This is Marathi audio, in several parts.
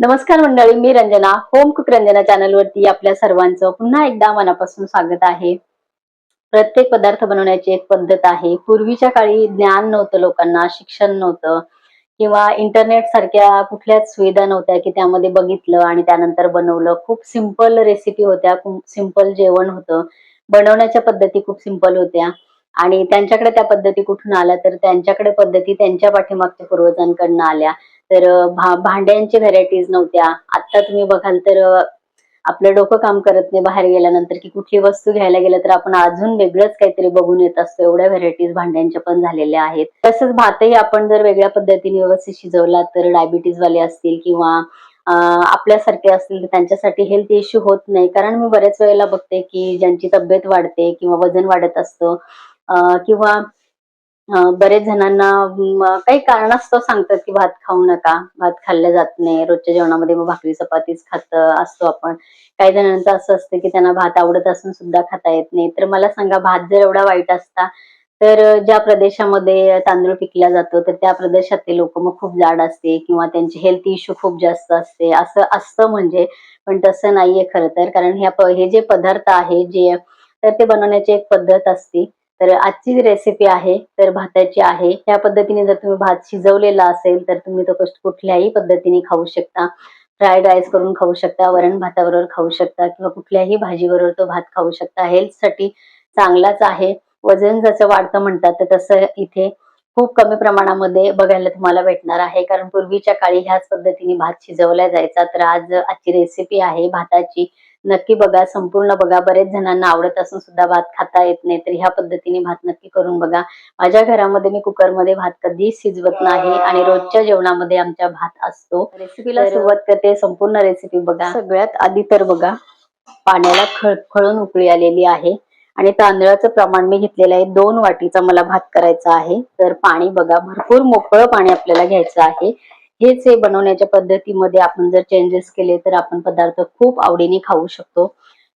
नमस्कार मंडळी, मी Ranjana. Home cook Ranjana channel वरती आपल्या सर्वांचं पुन्हा एकदा मनापासून स्वागत आहे. प्रत्येक पदार्थ बनवण्याची एक पद्धत आहे. पूर्वीच्या काळी ज्ञान नव्हतं लोकांना, शिक्षण नव्हतं किंवा इंटरनेट सारख्या कुठल्याच सुविधा नव्हत्या की त्यामध्ये बघितलं आणि त्यानंतर बनवलं. खूप सिंपल रेसिपी होत्या, खूप सिंपल जेवण होतं. बनवण्याच्या पद्धती खूप सिंपल होत्या आणि त्यांच्याकडे त्या पद्धती कुठून आल्या तर त्यांच्याकडे पद्धती त्यांच्या पाठीमागच्या पूर्वजांकडनं आल्या. तर भांड्यांची व्हरायटीज नव्हत्या. आता तुम्ही बघाल तर आपलं डोकं काम करत नाही बाहेर गेल्यानंतर, की कुठली वस्तू घ्यायला गेलं तर आपण अजून वेगळंच काहीतरी बघून येत असतो. एवढ्या व्हरायटीज भांड्यांच्या पण झालेल्या आहेत. तसंच भातही आपण जर वेगळ्या पद्धतीने व्यवस्थित शिजवला तर डायबिटीज वाले असतील किंवा आपल्यासारखे असतील तर त्यांच्यासाठी हेल्थ इश्यू होत नाही. कारण मी बऱ्याच वेळेला बघते की ज्यांची तब्येत वाढते किंवा वजन वाढत असतं किंवा बरेच जणांना काही कारणास्तव सांगतात की भात खाऊ नका, भात खाल्ला जात नाही. रोजच्या जेवणामध्ये मग भाकरी चपातीच खात असतो आपण. काही जणांचं असं असतं की त्यांना भात आवडत असून सुद्धा खाता येत नाही. तर मला सांगा, भात जर एवढा वाईट असता तर ज्या प्रदेशामध्ये तांदूळ पिकला जातो तर त्या प्रदेशातले लोक मग खूप जाड असते किंवा त्यांचे हेल्थ इश्यू खूप जास्त असते असं असतं म्हणजे. पण तसं नाहीये खरं तर. कारण हे जे पदार्थ आहे जे तर ते बनवण्याची एक पद्धत असते. तर आजची जी रेसिपी आहे तर भाताची आहे. ह्या पद्धतीने जर तुम्ही भात शिजवलेला असेल तर तुम्ही तो कुठल्याही पद्धतीने खाऊ शकता. फ्राईड राईस करून खाऊ शकता, वरण भाताबरोबर खाऊ शकता किंवा कुठल्याही भाजीबरोबर तो भात खाऊ शकता. हेल्थसाठी चांगलाच आहे. वजन जसं वाढतं म्हणतात तर तसं इथे खूप कमी प्रमाणामध्ये बघायला तुम्हाला भेटणार आहे. कारण पूर्वीच्या काळी ह्याच पद्धतीने भात शिजवला जायचा. तर आजची रेसिपी आहे भाताची. नक्की बघा, संपूर्ण बघा. बरेच जणांना आवडत असून सुद्धा भात खाता येत नाही, तर ह्या पद्धतीने भात नक्की करून बघा. माझ्या घरामध्ये मी कुकरमध्ये भात कधीच शिजवत नाही आणि रोजच्या जेवणामध्ये आमच्या भात असतो. रेसिपीला सुरुवात करते, संपूर्ण रेसिपी बघा. सगळ्यात आधी तर बघा, पाण्याला खळखळून उकळी आलेली आहे आणि तांदळाचं प्रमाण मी घेतलेलं आहे. 2 वाटीचा मला भात करायचा आहे. तर पाणी बघा, भरपूर मोकळं पाणी आपल्याला घ्यायचं आहे. हेच हे बनवण्याच्या पद्धतीमध्ये आपण जर चेंजेस केले तर आपण पदार्थ खूप आवडीने खाऊ शकतो.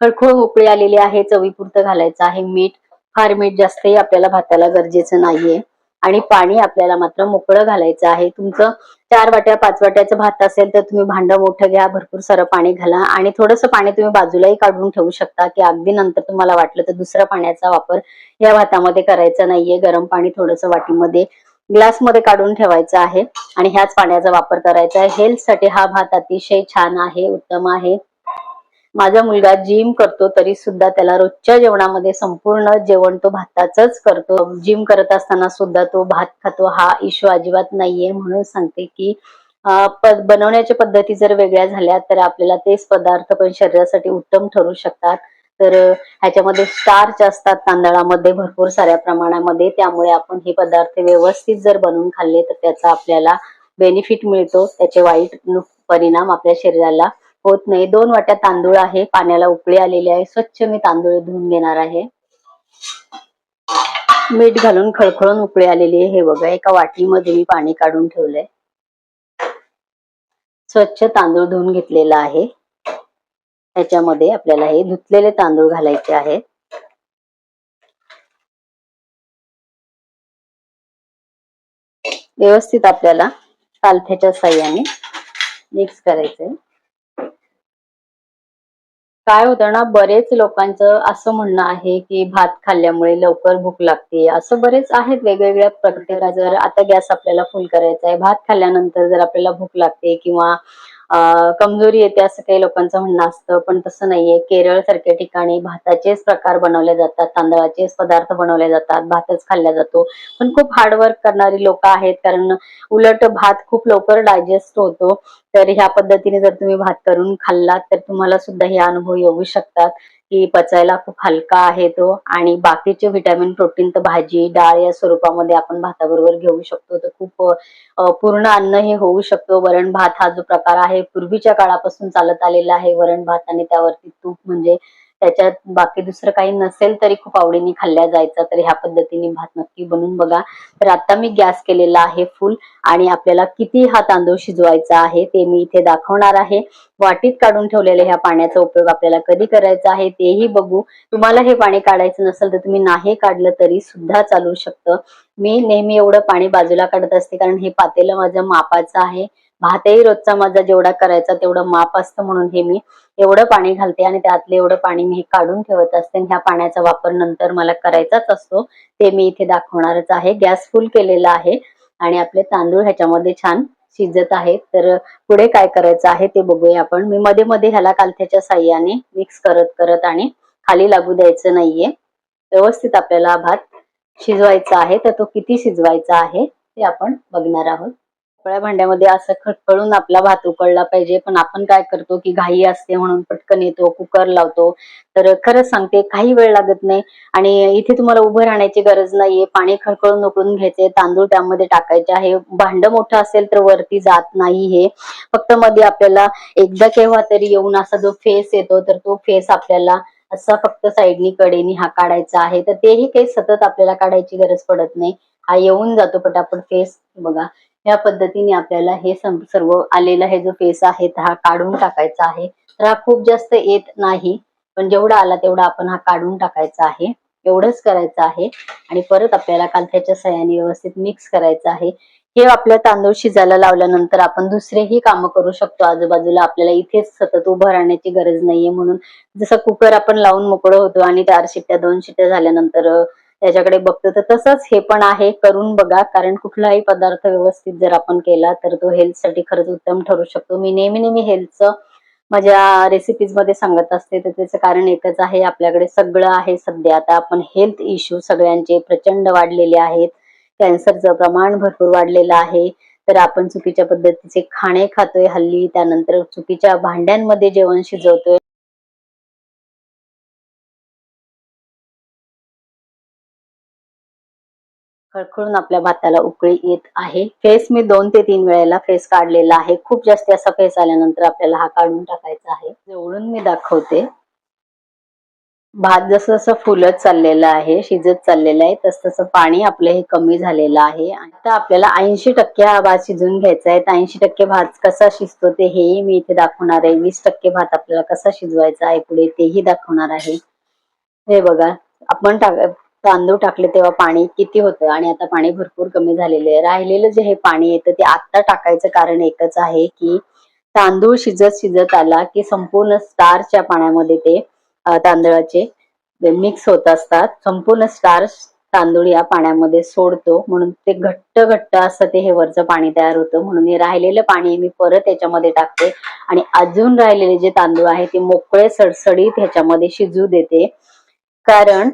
खळखळ उकळी आलेली आहे, चवीपुरतं घालायचं आहे मीठ. फार मीठ जास्तही आपल्याला भाताला गरजेचं नाहीये आणि पाणी आपल्याला मात्र मोकळं घालायचं आहे. तुमचं 4 वाट्या 5 वाट्याचं भात असेल तर तुम्ही भांडं मोठं घ्या, भरपूर सारं पाणी घाला आणि थोडंसं पाणी तुम्ही बाजूलाही काढून ठेवू शकता, की अगदी नंतर तुम्हाला वाटलं तर दुसऱ्या पाण्याचा वापर या भातामध्ये करायचा नाहीये. गरम पाणी थोडंसं वाटीमध्ये ग्लासमध्ये काढून ठेवायचं आहे आणि ह्याच पाण्याचा वापर करायचा आहे. हेल्थसाठी हा भात अतिशय छान आहे, उत्तम आहे. माझा मुलगा जिम करतो तरी सुद्धा त्याला रोजच्या जेवणामध्ये संपूर्ण जेवण तो भाताचंच करतो. जिम करत असताना सुद्धा तो भात खातो. हा इश्यू अजिबात नाहीये. म्हणून सांगते की बनवण्याच्या पद्धती जर वेगळ्या झाल्या तर आपल्याला तेच पदार्थ पण शरीरासाठी उत्तम ठरू शकतात. तर ह्याच्यामध्ये स्टार्च असतात तांदळामध्ये भरपूर साऱ्या प्रमाणामध्ये. त्यामुळे आपण हे पदार्थ व्यवस्थित जर बनवून खाल्ले तर त्याचा आपल्याला बेनिफिट मिळतो. त्याचे वाईट परिणाम आपल्या शरीराला होत नाही. 2 वाट्या तांदूळ आहे, पाण्याला उकळी आलेली आहे. स्वच्छ मी तांदूळ धुवून घेणार आहे. मीठ घालून खळखळून उकळी आलेली आहे. हे बघा, एका वाटीमध्ये मी पाणी काढून ठेवलंय. स्वच्छ तांदूळ धुवून घेतलेला आहे. त्याच्यामध्ये आपल्याला हे धुतलेले तांदूळ घालायचे आहेत. व्यवस्थित आपल्याला कालथ्याच्या साह्याने मिक्स करायचंय. काय होतं ना, बरेच लोकांचं असं म्हणणं आहे की भात खाल्ल्यामुळे लवकर भूक लागते. असं बरेच आहेत वेगवेगळ्या प्रत्येका जर आता गॅस आपल्याला फुल करायचा आहे, भात खाल्ल्यानंतर जर आपल्याला भूक लागते किंवा कमजोरी येते असं काही लोकांचं म्हणणं असतं. पण तसं नाहीये. केरळ सारख्या ठिकाणी भाताचेच प्रकार बनवले जातात, तांदळाचेच पदार्थ बनवले जातात, भातच खाल्ला जातो. पण खूप हार्डवर्क करणारी लोक आहेत. कारण उलट भात खूप लवकर डायजेस्ट होतो. तर ह्या पद्धतीने जर तुम्ही भात करून खाल्लात तर तुम्हाला सुद्धा हे अनुभव येऊ शकतात की पचायला खूप हलका आहे तो आणि बाकीचे व्हिटॅमिन प्रोटीन तर भाजी डाळ या स्वरूपामध्ये आपण भाताबरोबर घेऊ शकतो. तर खूप पूर्ण अन्न हे होऊ शकतो. वरण भात हा जो प्रकार आहे पूर्वीच्या काळापासून चालत आलेला आहे. वरण भात आणि त्यावरती तूप, म्हणजे त्याच्यात बाकी दुसरं काही नसेल तरी खूप आवडीने खाल्ल्या जायचा. तर ह्या पद्धतीने भात नक्की बनवून बघा. तर आता मी गॅस केलेला आहे फुल आणि आपल्याला किती हा तांदूळ शिजवायचा आहे ते मी इथे दाखवणार आहे. वाटीत काढून ठेवलेल्या ह्या पाण्याचा उपयोग आपल्याला कधी करायचा आहे तेही बघू. तुम्हाला हे पाणी काढायचं नसेल तर तुम्ही नाही काढलं तरी सुद्धा चालू शकतं. मी नेहमी एवढं पाणी बाजूला काढत असते कारण हे पातेलं माझं मापाचं आहे. भातही रोजचा माझा जेवढा करायचा तेवढं माप असतं, म्हणून हे मी एवढं पाणी घालते आणि त्यातले एवढं पाणी मी काढून ठेवत असते. ह्या पाण्याचा वापर नंतर मला करायचाच असतो, ते मी इथे दाखवणारच आहे. गॅस फुल केलेला आहे आणि आपले तांदूळ ह्याच्यामध्ये छान शिजत आहेत. तर पुढे काय करायचं आहे ते बघूया आपण. मी मध्ये मध्ये ह्याला कालथ्याच्या साह्याने मिक्स करत करत आणि खाली लागू द्यायचं नाहीये. व्यवस्थित आपल्याला भात शिजवायचा आहे. तर तो किती शिजवायचा आहे ते आपण बघणार आहोत. उकळ्या भांड्यामध्ये असं खळखळून आपला भात उकळला पाहिजे, पण आपण काय करतो की घाई असते म्हणून पटकन येतो, कुकर लावतो. तर खरंच सांगते काही वेळ लागत नाही आणि इथे तुम्हाला उभं राहण्याची गरज नाहीये. पाणी खळखळून उकळून घ्यायचे, तांदूळ त्यामध्ये टाकायचे आहे. भांड मोठं असेल तर वरती जात नाही हे. फक्त मध्ये आपल्याला एकदा केव्हा तरी येऊन असा जो फेस येतो, तर तो फेस आपल्याला असा फक्त साईडनी कडेनी हा काढायचा आहे. तर तेही काही सतत आपल्याला काढायची गरज पडत नाही. हा येऊन जातो पटापट फेस. बघा, या पद्धतीने आपल्याला हे सर्व आलेला हे जो फेस आहे हा काढून टाकायचा आहे. तर हा खूप जास्त येत नाही, पण जेवढा आला तेवढा आपण हा काढून टाकायचा आहे. एवढंच करायचं आहे आणि परत आपल्याला कालथ्याच्या साह्याने व्यवस्थित मिक्स करायचं आहे. हे आपल्या तांदूळ शिजायला लावल्यानंतर आपण दुसरेही कामं करू शकतो आजूबाजूला. आपल्याला इथेच सतत उभं राहण्याची गरज नाहीये. म्हणून जसं कुकर आपण लावून मोकळं होतो आणि 4 शिट्ट्या 2 शिट्ट्या झाल्यानंतर त्याच्याकडे बघतो, तर तसंच हे पण आहे. करून बघा, कारण कुठलाही पदार्थ व्यवस्थित जर आपण केला तर तो हेल्थसाठी खरंच उत्तम ठरू शकतो. मी नेहमी नेहमी हेल्थचं माझ्या रेसिपीज मध्ये सांगत असते, तर त्याचं कारण एकच आहे. आपल्याकडे सगळं आहे सध्या. आता आपण हेल्थ इश्यू सगळ्यांचे प्रचंड वाढलेले आहेत. कॅन्सरचं प्रमाण भरपूर वाढलेलं आहे. तर आपण चुकीच्या पद्धतीचे खाणे खातोय हल्ली, त्यानंतर चुकीच्या भांड्यांमध्ये जेवण शिजवतोय. खळखळून आपल्या भाताला उकळी येत आहे. फेस मी 2 ते 3 वेळेला फेस काढलेला आहे. खूप जास्त असा फेस आल्यानंतर आपल्याला हा काढून टाकायचा आहे. जवळून मी दाखवते. भात जसं जसं फुलत चाललेलं आहे, शिजत चाललेलं आहे, तस तसं पाणी आपलं हे कमी झालेलं आहे. आता आपल्याला 80% हा भात शिजून घ्यायचा आहे. 80% भात कसा शिजतो ते हेही मी इथे दाखवणार आहे. 20% भात आपल्याला कसा शिजवायचा आहे पुढे तेही दाखवणार आहे. हे बघा, आपण तांदूळ टाकले तेव्हा पाणी किती होतं आणि आता पाणी भरपूर कमी झालेलं आहे. राहिलेलं जे हे पाणी येतं ते आता टाकायचं कारण एकच आहे की तांदूळ शिजत शिजत आला की संपूर्ण स्टार्चच्या पाण्यामध्ये ते तांदळाचे मिक्स होत असतात. संपूर्ण स्टार्च तांदूळ या पाण्यामध्ये सोडतो, म्हणून ते घट्ट घट्ट असं ते हे वरचं पाणी तयार होतं. म्हणून हे राहिलेलं पाणी मी परत याच्यामध्ये टाकते आणि अजून राहिलेले जे तांदूळ आहे ते मोकळे सडसडीत ह्याच्यामध्ये शिजू देते. कारण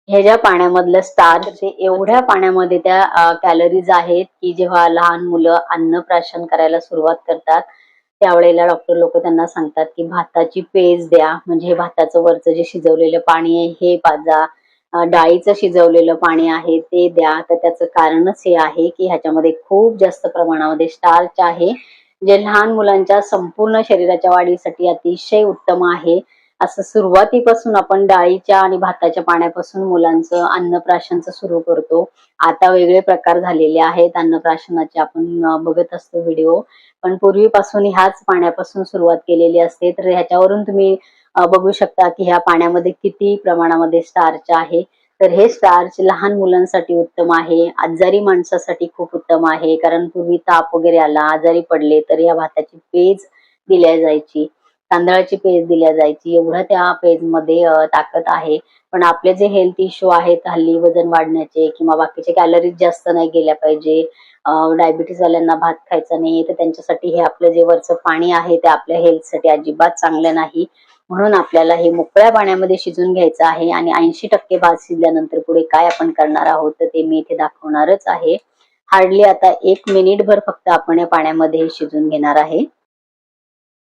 ह्याच्या पाण्यामधलं स्टार्च ते एवढ्या पाण्यामध्ये त्या कॅलरीज आहेत की जेव्हा लहान मुलं अन्नप्राशन करायला सुरुवात करतात त्यावेळेला डॉक्टर लोक त्यांना सांगतात की भाताची पेज द्या, म्हणजे हे भाताचं वरचं जे शिजवलेलं पाणी आहे हे पाजा. डाळीचं शिजवलेलं पाणी आहे ते द्या. तर त्याचं कारणच हे आहे की ह्याच्यामध्ये खूप जास्त प्रमाणामध्ये स्टार्च आहे, जे लहान मुलांच्या संपूर्ण शरीराच्या वाढीसाठी अतिशय उत्तम आहे. असं सुरुवातीपासून आपण डाळीच्या आणि भाताच्या पाण्यापासून मुलांचं अन्नप्राशनचं सुरू करतो. आता वेगळे प्रकार झालेले आहेत अन्नप्राशनाचे, आपण बघत असतो व्हिडिओ, पण पूर्वीपासून ह्याच पाण्यापासून सुरुवात केलेली असते. तर ह्याच्यावरून तुम्ही बघू शकता की ह्या पाण्यामध्ये किती प्रमाणामध्ये स्टार्च आहे. तर हे स्टार्च लहान मुलांसाठी उत्तम आहे, आजारी माणसासाठी खूप उत्तम आहे. कारण पूर्वी ताप वगैरे आला, आजारी पडले तर या भाताची पेज दिल्या जायची, तांदळाची पेज दिल्या जायची. एवढं त्या पेज मध्ये ताकद आहे. पण आपले जे हेल्थ इश्यू आहेत हल्ली, वजन वाढण्याचे किंवा बाकीचे कॅलरीज जास्त नाही गेल्या पाहिजे, डायबिटीज वाल्यांना भात खायचा नाही, तर त्यांच्यासाठी हे आपलं जे वरचं पाणी आहे ते आपल्या हेल्थसाठी अजिबात चांगलं नाही. म्हणून आपल्याला हे मोकळ्या पाण्यामध्ये शिजून घ्यायचं आहे आणि 80% भात शिजल्यानंतर पुढे काय आपण करणार आहोत तर ते मी इथे दाखवणारच आहे. हार्डली आता 1 मिनिटभर फक्त आपण या पाण्यामध्ये शिजून घेणार आहे.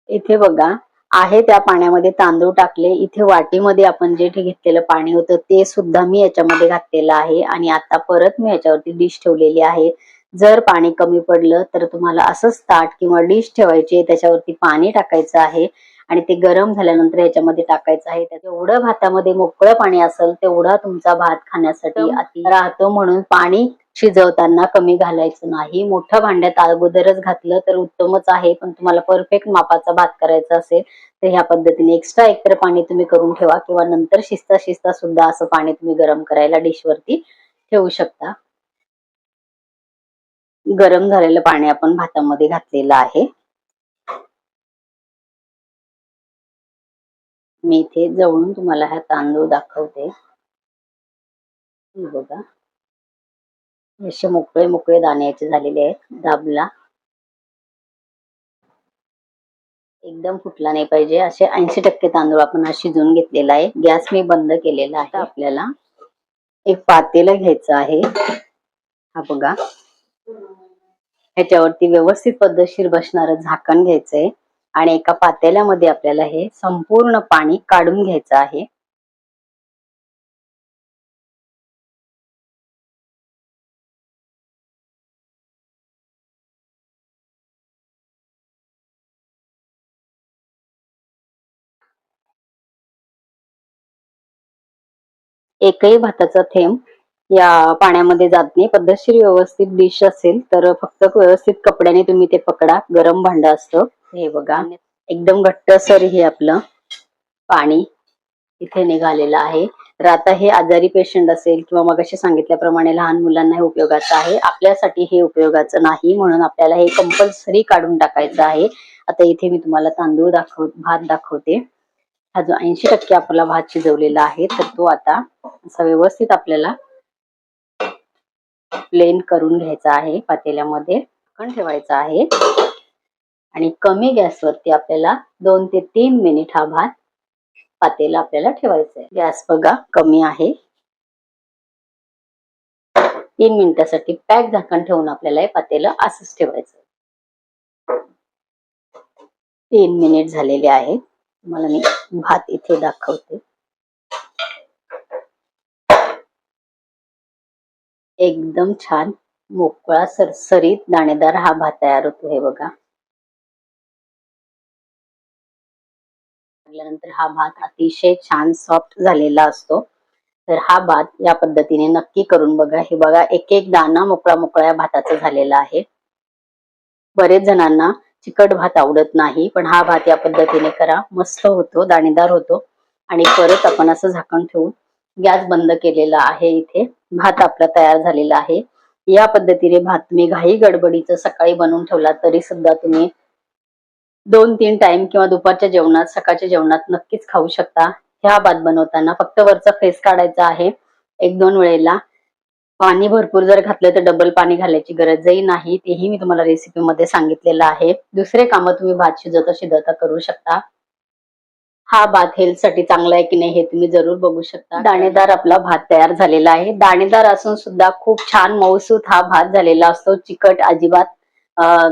इथे बघा, आहे त्या पाण्यामध्ये तांदूळ टाकले. इथे वाटीमध्ये आपण जे घेतलेलं पाणी होतं ते सुद्धा मी याच्यामध्ये घातलेलं आहे आणि आता परत मी याच्यावरती डिश ठेवलेली आहे. जर पाणी कमी पडलं तर तुम्हाला असंच ताट किंवा डिश ठेवायची, त्याच्यावरती पाणी टाकायचं आहे आणि ते गरम झाल्यानंतर याच्यामध्ये टाकायचं आहे. जेवढं भातामध्ये मोकळं पाणी असेल तेवढा तुमचा भात खाण्यासाठी अति राहतो. म्हणून पाणी शिजवताना कमी घालायचं नाही. मोठ्या भांड्यात अगोदरच घातलं तर उत्तमच आहे, पण तुम्हाला परफेक्ट मापाचा भात करायचा असेल तर ह्या पद्धतीने एक्स्ट्रा एकतर पाणी तुम्ही करून ठेवा किंवा नंतर शिजता शिजता सुद्धा असं पाणी तुम्ही गरम करायला डिश वरती ठेवू शकता. गरम झालेलं पाणी आपण भातामध्ये घातलेलं आहे. मी इथे जवळून तुम्हाला हा तांदूळ दाखवते. बघा, असे मोकळे मोकळे दाणे याचे झालेले आहेत. दाबला एकदम फुटला नाही पाहिजे, असे 80% तांदूळ आपण हा शिजवून घेतलेला आहे. गॅस मी बंद केलेला आहे. आपल्याला एक पातेलं घ्यायचं आहे. हा बघा, ह्याच्यावरती व्यवस्थित पद्धतशीर बसणारं झाकण घ्यायचंय आणि एका पातेल्यामध्ये आपल्याला हे संपूर्ण पाणी काढून घ्यायचं आहे. एकही भाताचा थेंब या पाण्यामध्ये जात नाही. पद्धतशीर व्यवस्थित डिश असेल तर फक्त व्यवस्थित कपड्याने तुम्ही ते पकडा. गरम भांड असतं हे बघा, एकदम घट्टसर हे आपलं पाणी इथे निघालेलं आहे. तर आता हे आजारी पेशंट असेल किंवा मगाशी सांगितल्याप्रमाणे लहान मुलांना हे उपयोगाचं आहे. आपल्यासाठी हे उपयोगाचं नाही, म्हणून आपल्याला हे कंपल्सरी काढून टाकायचं आहे. आता इथे मी तुम्हाला भात दाखवते. हा जो 80% आपला भात शिजवलेला आहे, तर तो आता असा व्यवस्थित आपल्याला प्लेन करून घ्यायचा आहे. पातेल्यामध्ये झाकण ठेवायचं आहे आणि कमी गॅसवरती आपल्याला 2 ते 3 मिनिट हा भात पातेलं आपल्याला ठेवायचं आहे. गॅस बघा कमी आहे. 3 मिनिटासाठी पॅक झाकण ठेवून आपल्याला हे पातेलं असंच ठेवायचं. 3 मिनिट झालेले आहेत. तुम्हाला मी भात इथे दाखवते. एकदम छान मोकळा सरसरीत दाणेदार हा भात तयार होतो. हे बघा, नंतर हा भात अतिशय छान सॉफ्ट झालेला असतो. तर हा भात या पद्धतीने नक्की करून बघा. हे बघा, एक एक दाणा मोकळा मोकळा या भाताचा झालेला आहे. बरेच जणांना चिकट भात आवडत नाही, पण हा भात या पद्धतीने करा, मस्त होतो, दाणेदार होतो. आणि परत आपण असं झाकण ठेवून गॅस बंद केलेला आहे. इथे भात आपला तयार झालेला आहे. या पद्धतीने भात तुम्ही घाई गडबडीचं सकाळी बनवून ठेवला तरी सुद्धा तुम्ही 2-3 टाइम किंवा दुपारच्या जेवणात, सकाळच्या जेवणात नक्कीच खाऊ शकता. ह्या भात बनवताना फक्त वरचा फेस काढायचा आहे. 1-2 वेळेला पाणी भरपूर जर घातलं तर डबल पाणी घालायची गरजही नाही. तेही मी तुम्हाला रेसिपीमध्ये सांगितलेलं आहे. दुसरे कामं तुम्ही भात शिजवता शिजवता करू शकता. हा भात हेल्थसाठी चांगला आहे की नाही हे तुम्ही जरूर बघू शकता. दाणेदार आपला भात तयार झालेला आहे. दाणेदार असून सुद्धा खूप छान मऊसूत हा भात झालेला असतो. चिकट अजिबात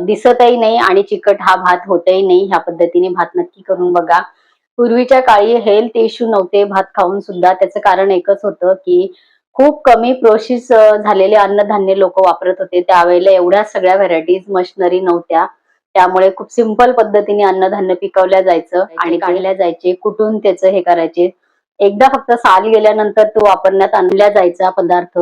दिसतही नाही आणि चिकट हा भात होतही नाही. ह्या पद्धतीने भात नक्की करून बघा. पूर्वीच्या काळी हेल्थ इश्यू नव्हते भात खाऊन सुद्धा. त्याचं कारण एकच होतं की खूप कमी प्रोसेस झालेले अन्नधान्य लोक वापरत होते. त्यावेळेला एवढ्या सगळ्या व्हरायटीज मशिनरी नव्हत्या. त्यामुळे खूप सिंपल पद्धतीने अन्नधान्य पिकवल्या जायचं आणि काढल्या जायचे. कुठून त्याचं हे करायचे. एकदा फक्त साल गेल्यानंतर तो वापरण्यात आणला जायचा पदार्थ.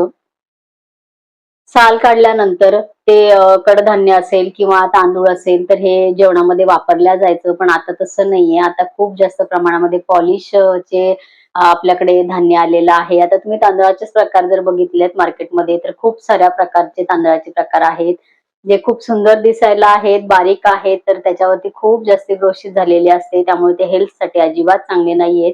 साल काढल्यानंतर ते कडधान्य असेल किंवा तांदूळ असेल तर हे जेवणामध्ये वापरल्या जायचं. पण आता तसं नाहीये. आता खूप जास्त प्रमाणामध्ये पॉलिशचे आपल्याकडे धान्य आलेलं आहे. आता तुम्ही तांदळाचेच प्रकार जर बघितलेत मार्केटमध्ये तर खूप साऱ्या प्रकारचे तांदळाचे प्रकार आहेत. जे खूप सुंदर दिसायला आहेत, बारीक आहेत, तर त्याच्यावरती खूप जास्त प्रोसेस झालेली असते. त्यामुळे ते हेल्थसाठी अजिबात चांगले नाहीयेत.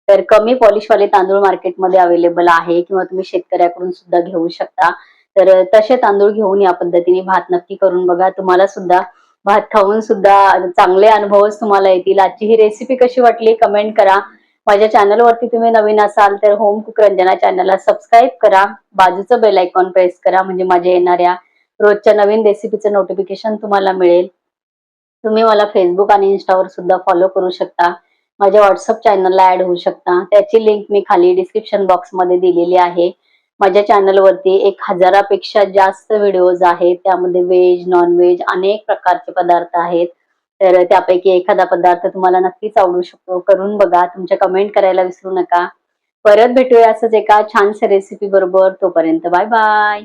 तर कमी पॉलिशवाले तांदूळ मार्केटमध्ये अवेलेबल आहे किंवा तुम्ही शेतकऱ्याकडून सुद्धा घेऊ शकता. तर तसे तांदूळ घेऊन या पद्धतीने भात नक्की करून बघा. तुम्हाला सुद्धा भात खाऊन सुद्धा चांगले अनुभवच तुम्हाला येतील. आजची ही रेसिपी कशी वाटली कमेंट करा. माझ्या चॅनलवरती तुम्ही नवीन असाल तर होम कुक रंजना चॅनलला सबस्क्राईब करा. बाजूचं बेल आयकॉन प्रेस करा म्हणजे माझ्या येणाऱ्या रोजच्या नवीन रेसिपीचं नोटिफिकेशन तुम्हाला मिळेल. तुम्ही मला फेसबुक आणि इन्स्टावर सुद्धा फॉलो करू शकता. माझ्या व्हॉट्सअप चॅनलला ऍड होऊ शकता. त्याची लिंक मी खाली डिस्क्रिप्शन बॉक्समध्ये दिलेली आहे. माझ्या चॅनलवरती 1000पेक्षा जास्त व्हिडिओज आहेत. त्यामध्ये व्हेज, नॉन व्हेज अनेक प्रकारचे पदार्थ आहेत. तर त्यापैकी एखादा पदार्थ तुम्हाला नक्कीच आवडू शकतो. करून बघा. तुमच्या कमेंट करायला विसरू नका. परत भेटूया असंच एका छानशा रेसिपी बरोबर. तोपर्यंत बाय बाय.